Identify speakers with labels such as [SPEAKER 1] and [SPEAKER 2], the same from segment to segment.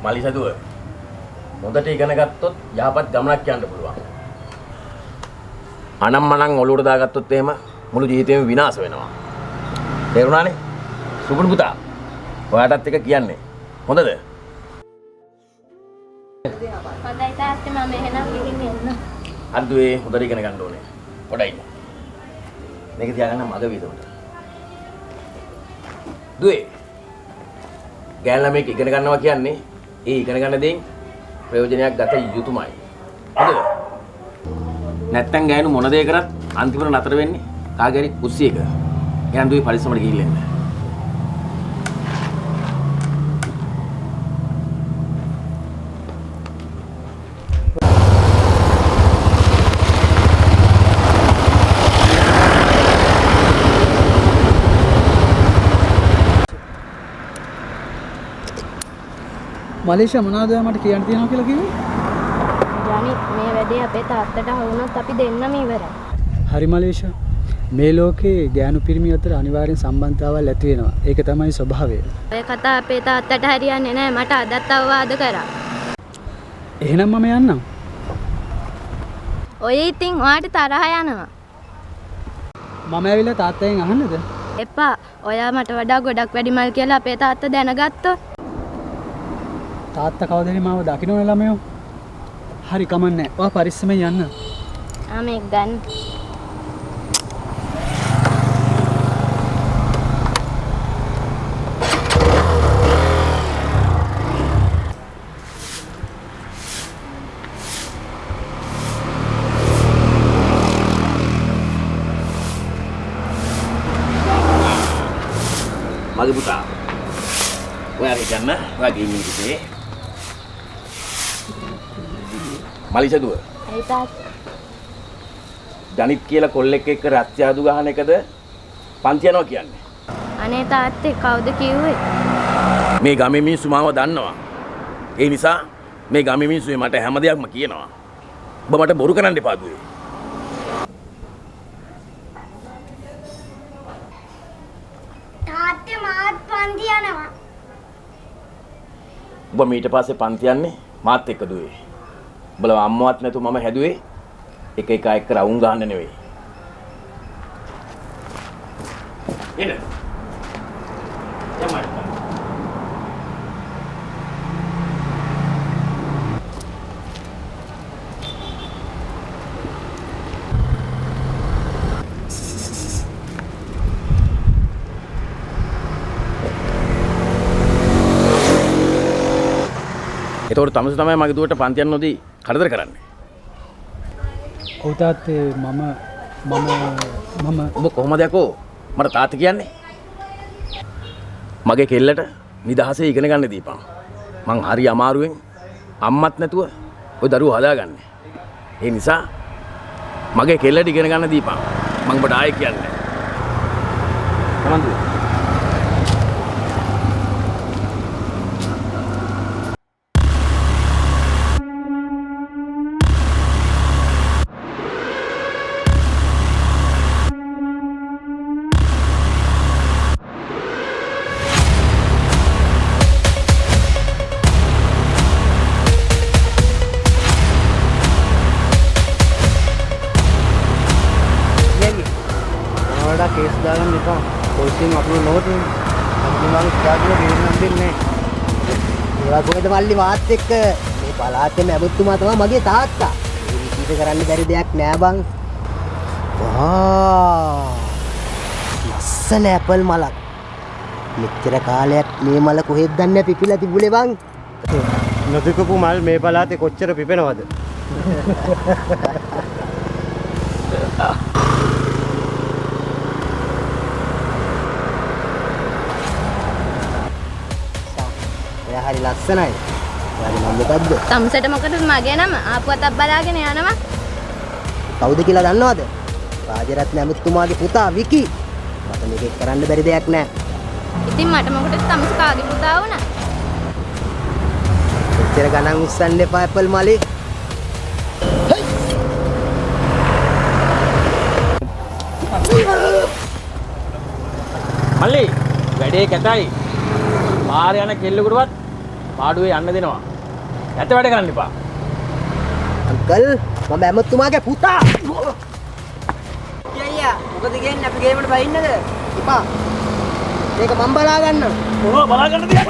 [SPEAKER 1] මලි සදුව හොඳට ඉගෙන ගත්තොත් යහපත් ගමනක් යන්න පුළුවන්. අනම්මනම් ඔලුවට දාගත්තොත් එහෙම මුළු ජීවිතේම විනාශ වෙනවා. තේරුණානේ? සුබුණු පුතා. ඔයාටත් එක කියන්නේ. හොඳද?
[SPEAKER 2] හොඳයි තාත්තේ මම එහෙනම් ගිහින් එන්න.
[SPEAKER 1] හරි දුවේ හොඳට ඉගෙන ගන්න ඕනේ. පොඩයි. මේක තියාගන්න මග වීදුවට. දුවේ. ගෑනලා මේක ඉගෙන ගන්නවා කියන්නේ ඒ ඉගෙන ගන්න දේෙන් ප්‍රයෝජනයක් ගත යුතුමයි. හරිද? නැත්තම් ගෑනු මොන දේ කරත් අන්තිමට නතර වෙන්නේ කාගේ හරි කුස්සියක. එහෙනම් දුවේ පරිස්සමට ගිහින් එන්න.
[SPEAKER 3] මලේෂියා මොනවද මට කියන්න තියෙනවා කියලා කිව්වේ?
[SPEAKER 2] යනි මේ වැඩේ අපේ තාත්තට වුණොත් අපි දෙන්නම ඉවරයි.
[SPEAKER 3] හරි මලේෂියා. මේ ලෝකේ ගෑනු පිරිමි අතර අනිවාර්යෙන් සම්බන්ධතාවල් ඇති වෙනවා. ඒක තමයි ස්වභාවය.
[SPEAKER 2] ඔය කතා අපේ තාත්තට හරියන්නේ නැහැ. මට අදත් අවවාද කරා.
[SPEAKER 3] එහෙනම් මම යන්නම්.
[SPEAKER 2] ඔය ඉතින් ඔයාට තරහ යනවා.
[SPEAKER 3] මම ඇවිල්ලා තාත්තගෙන් අහන්නද?
[SPEAKER 2] එපා. ඔයා මට වඩා ගොඩක් වැඩිමල් කියලා අපේ තාත්තා දැනගත්තොත්
[SPEAKER 3] තාත්තා කවදද මාව දකින්නවනේ ළමයෝ. හරි කමන්නේ. ඔයා පරිස්සමෙන් යන්න.
[SPEAKER 2] මේක ගන්න.
[SPEAKER 1] මගේ පුතා. ඔයා හිතන්න ඔයා ගිහින් ඉන්නේ. මලි සදුව.
[SPEAKER 2] ඒ තාත්තා.
[SPEAKER 1] ජනිත් කියලා කොල්ලෙක් එක්ක රත්යාදු ගහන එකද පන්ති යනවා කියන්නේ.
[SPEAKER 2] අනේ තාත්තේ කවුද කිව්වේ?
[SPEAKER 1] මේ ගමේ මිනිස්සු මාව දන්නවා. ඒ නිසා මේ ගමේ මිනිස්සු මට හැම දෙයක්ම කියනවා. ඔබ මට බොරු කරන්න එපා දුවේ.
[SPEAKER 2] තාත්තේ මාත් පන්ති යනවා.
[SPEAKER 1] ඔබ ඊට පස්සේ පන්ති යන්නේ මාත් එක්ක දුවේ. බලව අම්මවත් නැතු මම හැදුවේ එක එක එක්ක රවුම් ගහන්න නෙවෙයි. එන්න. යමයි. ඒතකොට තමස තමයි මගේ දුවට පන්ති යන්න නොදී කරදර කරන්නේ.
[SPEAKER 3] ඔව් තාත්තේ මම
[SPEAKER 1] ඔබ කොහොමද යකෝ මට තාත්තා කියන්නේ? මගේ කෙල්ලට නිදහසේ ඉගෙන ගන්න දීපන්. මං හරි අමාරුවෙන් අම්මත් නැතුව ඔය දරුවෝ හදාගන්නේ. ඒ නිසා මගේ කෙල්ලට ඉගෙන ගන්න දීපන්. මං ඔබට ආයෙ කියන්නේ. තමන්ද
[SPEAKER 3] කේස් දාගන්න එපා. පොලිසියෙන් අපලෝඩ් නොවතුනේ. අන්තිමවල ස්ටාර්ට් එක දෙන්නම් දෙන්නේ.
[SPEAKER 4] ඒවා කොහෙද මල්ලි මාත් එක්ක මේ පළාතේ මැබුතුමා තමයි මගේ තාත්තා. ඒ විදිහට කරන්න බැරි දෙයක් නෑ බං. වා! ලස්සන ඇපල් මලක්. මෙච්චර කාලයක් මේ මල කොහෙද දන්නේ පිපිලා තිබුණේ බං?
[SPEAKER 5] නොදකපු මල් මේ පළාතේ කොච්චර පිපෙනවද?
[SPEAKER 4] හරි ලස්සනයි. යාගේ නම මොකද්ද?
[SPEAKER 2] තම්සෙට මොකටද මගේ නම? ආපු අතක් බලාගෙන යනවා.
[SPEAKER 4] කවුද කියලා දන්නවද? රාජරත්න ඇමතුමාගේ පුතා විකි. මට මේක කරන්න බැරි දෙයක් නෑ.
[SPEAKER 2] ඉතින් මට මොකටද තම්ස කාගේ පුතා වුණා?
[SPEAKER 4] එච්චර ගණන් උස්සන්න එපා ඇපල් මලේ.
[SPEAKER 1] මල්ලි වැඩේ කැතයි. පාර යන කෙල්ලෙකුටවත් පාඩුවේ යන්න දෙනවා. නැත වැඩ කරන්න එපා.
[SPEAKER 4] අංකල් මම ඇමතුමාගේ පුතා.
[SPEAKER 6] අයියා මොකද කියන්නේ අපි ගේමට බහින්නද?
[SPEAKER 4] එපා. මේක මම බලා ගන්න.
[SPEAKER 1] ඕ බලා ගන්න දෙයක්.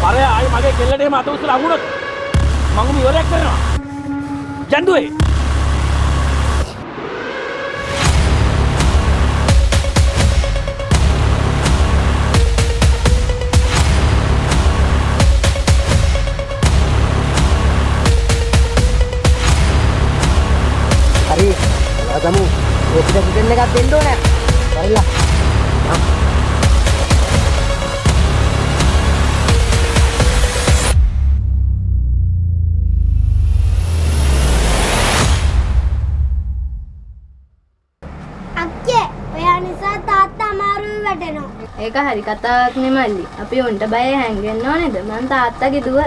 [SPEAKER 1] අර ආයි මගේ කෙල්ලට එහෙම අත උස්සලා අහුනොත් මම උඹ ඉවරයක් කරනවා. ජන්දුවේ
[SPEAKER 4] හරි. ඔයාගමු. ඔකට රිටර්න් එකක් දෙන්න ඕනේ. බලලා.
[SPEAKER 2] අක්කේ ඔයා නිසා තාත්තා අමාරුවේ වැටෙනවා. ඒක හරි කතාවක් නේ මල්ලි. අපි උන්ට බය හැංගෙන්න ඕනේද? මං තාත්තගේ දුව.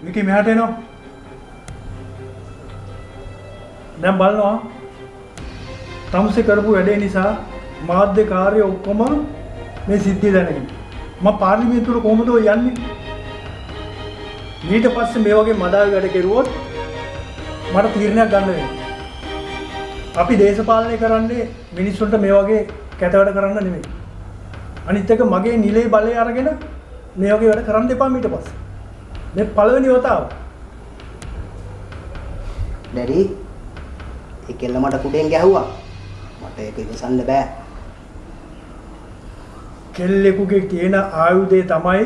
[SPEAKER 7] විකි මෙහාට එනවා. දැන් බලනවා. තමුසේ කරපු වැඩේ නිසා මාධ්‍ය කාර්ය ඔක්කොම මේ සිද්ධිය දැනගෙන. මම පාර්ලිමේන්තුවට කොහොමද ඔය යන්නේ? ඊට පස්සේ මේ වගේ මඩාල් වැඩ කෙරුවොත් මට තීරණයක් ගන්න වෙනවා. අපි දේශපාලනය කරන්නේ මිනිස්සුන්ට මේ වගේ කැත වැඩ කරන්න නෙමෙයි. අනිත් එක මගේ නිලේ බලය අරගෙන මේ වගේ වැඩ කරන්න එපා ඊට පස්සේ. මේ පළවෙනි වතාව.
[SPEAKER 4] ඩැඩි ඒ කෙල්ල මට කුඩෙන් ගැහුවා. මට ඒක ඉවසන්න බෑ.
[SPEAKER 7] කෙල්ලෙකුගේ තියෙන ආයුධය තමයි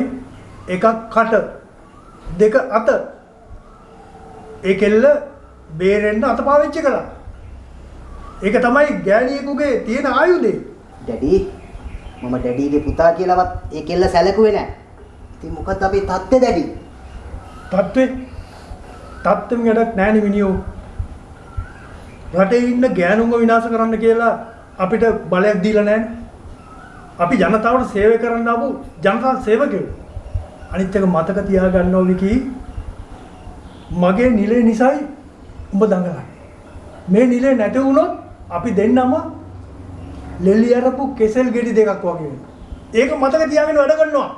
[SPEAKER 7] එකක් කට දෙක අත. ඒ කෙල්ල බේරෙන්න අත පාවිච්චි කළා. ඒක තමයි ගෑණියෙකුගේ තියෙන ආයුධය.
[SPEAKER 4] ඩැඩි මම ඩැඩිගේ පුතා කියලාවත් ඒ කෙල්ල සැලකුවේ නැහැ. ඉතින් මොකද අපේ තාත්තේ ඩැඩි?
[SPEAKER 7] තත්ත්වෙම වැඩක් නැහැනේ මිනිහෝ. රටේ ඉන්න ගෑනුන්ව විනාශ කරන්න කියලා අපිට බලයක් දීලා නැහැනේ. අපි ජනතාවට සේවය කරන්න ආපු ජනතා සේවකයෝ. අනිත් එක මතක තියාගන්නවා විකි මගේ නිලේ නිසායි උඹ දඟලන්නේ. මේ නිලේ නැති වුණොත් අපි දෙන්නම ලෙලි අරපු කෙසෙල් ගෙඩි දෙකක් වගේ වෙනවා. ඒක මතක තියාගෙන වැඩ කරනවා.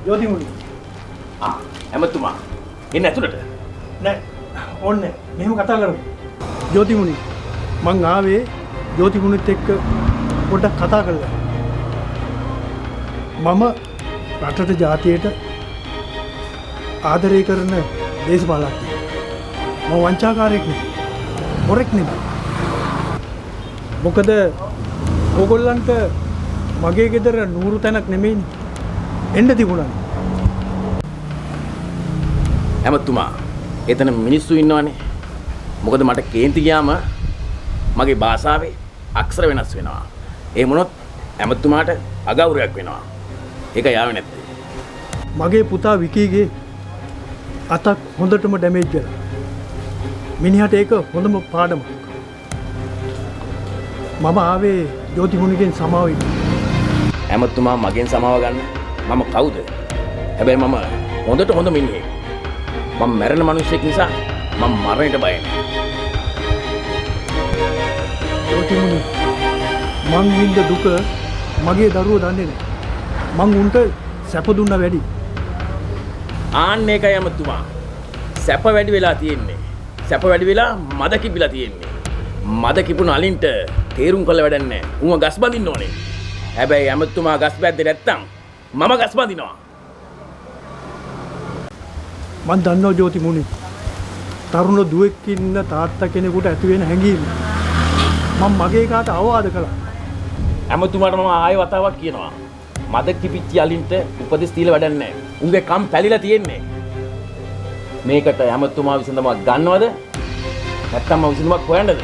[SPEAKER 7] යෝතිමුනි
[SPEAKER 1] ඇමතුමා එන්න ඇතුළට.
[SPEAKER 7] නෑ ඕන්නේ මෙහෙම කතා කරමු. යෝතිමුනි මං ආවේ යෝතිමුනිත් එක්ක පොඩ්ඩක් කතා කරලා. මම රටට ජාතියට ආදරය කරන දේශපාලකයෙක්. මම වංචාකාරයෙක් නෙමෙයි. මොරෙක් නෙමෙයි. මොකද ඕගොල්ලන්ට මගේ ගෙදර නూరు තැනක් නෙමෙයිනේ. එන්න තිබුණා.
[SPEAKER 1] ඇමතුමා එතන මිනිස්සු ඉන්නවනේ. මොකද මට කේන්ති ගියාම මගේ භාෂාවේ අක්ෂර වෙනස් වෙනවා. ඒ මොනොත් ඇමතුමාට අගෞරවයක් වෙනවා. ඒක යාවේ නැත්තේ.
[SPEAKER 7] මගේ පුතා විකීගේ අතක් හොඳටම ඩැමේජ් වෙලා. මිනිහට ඒක හොඳම පාඩමක්. මම ආවේ ජෝතිමුනිගෙන් සමාව ඉල්ල.
[SPEAKER 1] ඇමතුමා මගෙන් සමාව ගන්න. මම කවුද? හැබැයි මම හොඳට හොඳ මිනිහෙක්. මම මැරෙන මිනිහෙක් නිසා මම මරණයට බය නැහැ.
[SPEAKER 7] ඔතිමුනි මං විඳ දුක මගේ දරුවෝ දන්නේ නැහැ. මං උන්ට සැප දුන්නා වැඩි.
[SPEAKER 1] ආන්න ඒකයි ඇමතුමා. සැප වැඩි වෙලා තියෙන්නේ. සැප වැඩි වෙලා මද කිපිලා තියෙන්නේ. මද කිපුණ අලින්ට තේරුම් කළ වැඩක් නැහැ. උඹ ගස් බඳින්න ඕනේ. හැබැයි ඇමතුමා ගස් බැද්දේ නැත්තම් මම ගස් බඳිනවා.
[SPEAKER 7] මං දන්නවා ජෝතිමුනි. තරුණ දුවෙක් ඉන්න තාත්තා කෙනෙකුට ඇති වෙන හැඟීම මම මගේ කාට අවවාද කළා.
[SPEAKER 1] ඇමතුමාට මම ආයෙ වතාවක් කියනවා. මද කිපිච්ච අලින්ට උපදෙස් දීලා වැඩක් නැහැ. උන්ගේ කම් පැලිලා තියෙන්නේ. මේකට ඇමතුමා විසඳුමක් ගන්නවද? නැත්තම් මම විසඳුමක් හොයන්නද?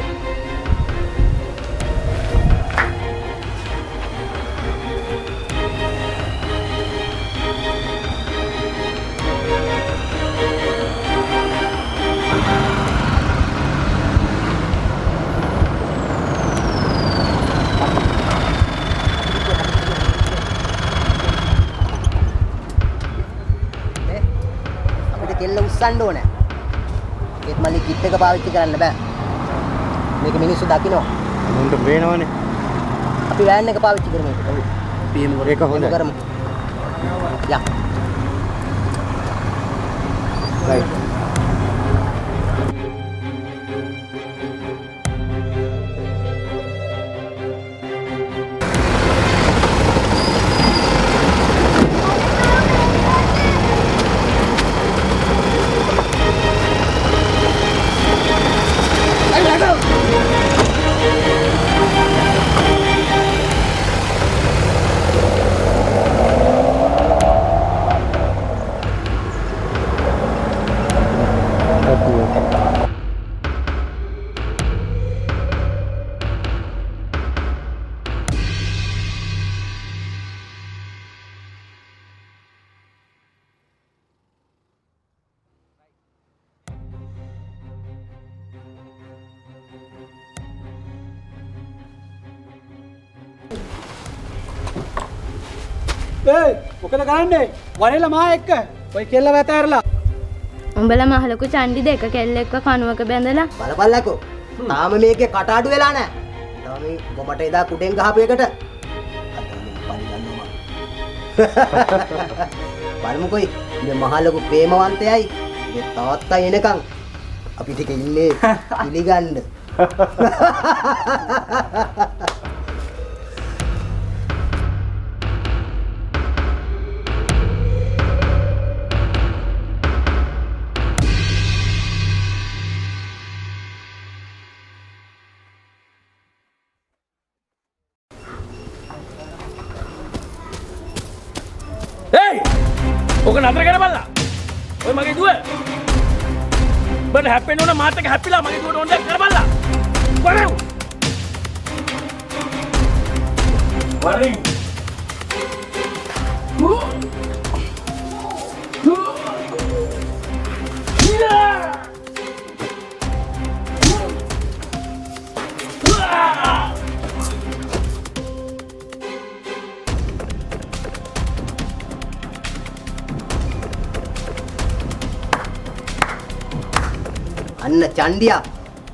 [SPEAKER 4] අපිට කෙල්ල උස්සන්න ඕනේ. ඒත් මල්ලි කිට් එක පාවිච්චි කරන්න බෑ. මේක මිනිස්සු දකිනවා.
[SPEAKER 5] මුන්ට පේනවනේ.
[SPEAKER 4] අපි වෑන් එක පාවිච්චි කරමු ඒක. ඔව්.
[SPEAKER 5] ඒක හොඳයි.
[SPEAKER 4] කරමු. යා. right.
[SPEAKER 3] ඒ මොකද කරන්නේ? වරේලා මා එක්ක. ඔය කෙල්ල වැතෑරලා.
[SPEAKER 2] උඹලා මහලොකු චණ්ඩි දෙක කෙල්ලෙක්ව කණුවක බැඳලා
[SPEAKER 4] බලපල්ලකෝ. තාම මේකේ කට අඩු වෙලා නැහැ. තාම මේ ගොමට එදා කුඩෙන් ගහපු එකට. අද මේ පරි ගන්නවා මම. බලමුකෝයි. මේ මහලොකු ප්‍රේමවන්තයයි. මේ තාත්තා එනකන් අපි ටික ඉන්නේ පිළිගන්න.
[SPEAKER 1] ඕක නතර කරන්න බලලා. ඔය මගේ දුව. බඩ හැප්පෙන්න ඕන මාත් එක හැප්පිලා මගේ දුවට ඕන දෙයක් කර බලලා. වරෙව්. වරින්.
[SPEAKER 4] අන්න චණ්ඩියා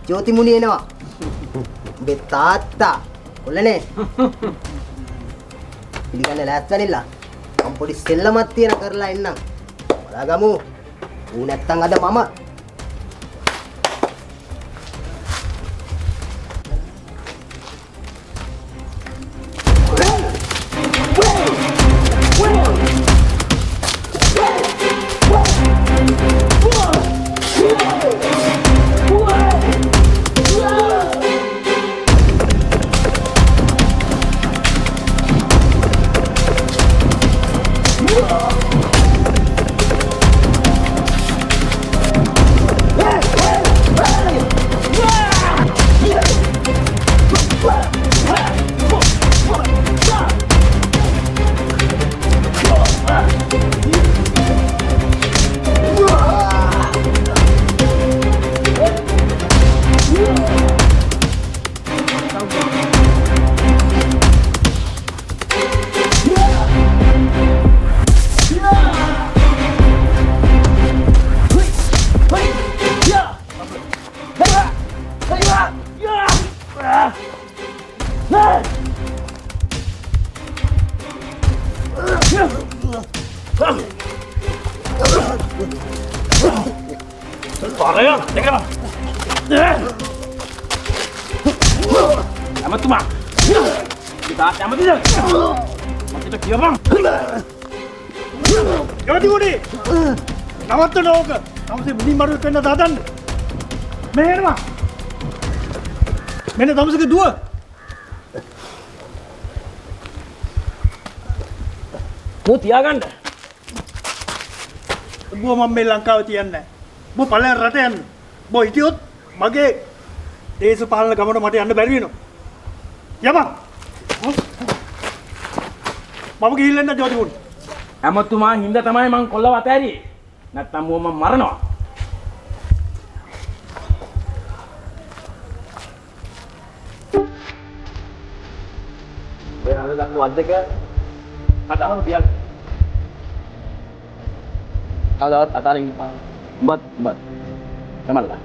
[SPEAKER 4] ජෝතිමුනි එනවා. උඹේ තාත්තා කොල්ලනේ. පිළිගන්න ලෑස්තිලා. මම පොඩි සෙල්ලමක් තියන කරලා එන්නම්. බලාගමු. ඌ නැත්තම් අද මම.
[SPEAKER 1] අරය දෙකම. ඇමතුමා. තාත්තා ඇමතිද? මට කියපන්.
[SPEAKER 7] යෝධිගුඩි නවත්තන ඕක තමසේ මුලින් මරුවෙක් වෙන්න දාදන්න මේ එනවා මෙන්න තමසගේ දුව
[SPEAKER 1] මෝ තියාගන්න.
[SPEAKER 7] බෝ මම මේ ලංකාව තියන්නේ බෝ පළයන් රට යන්න බෝ හිටියොත් මගේ දේශපාලන ගමන මට යන්න බැරි වෙනවා යපන් මම ගිහිල්ලා එන්න යෝධිගුඩි
[SPEAKER 1] ඇමතුමා හින්දා තමයි මං කොල්ලව අතෑරියේ. නැත්තම් මම මරනවා. ඔයාලා දන්න වද්දක අතහම පියක්. කවදාවත් අතාරින් බත් තමල්ලා.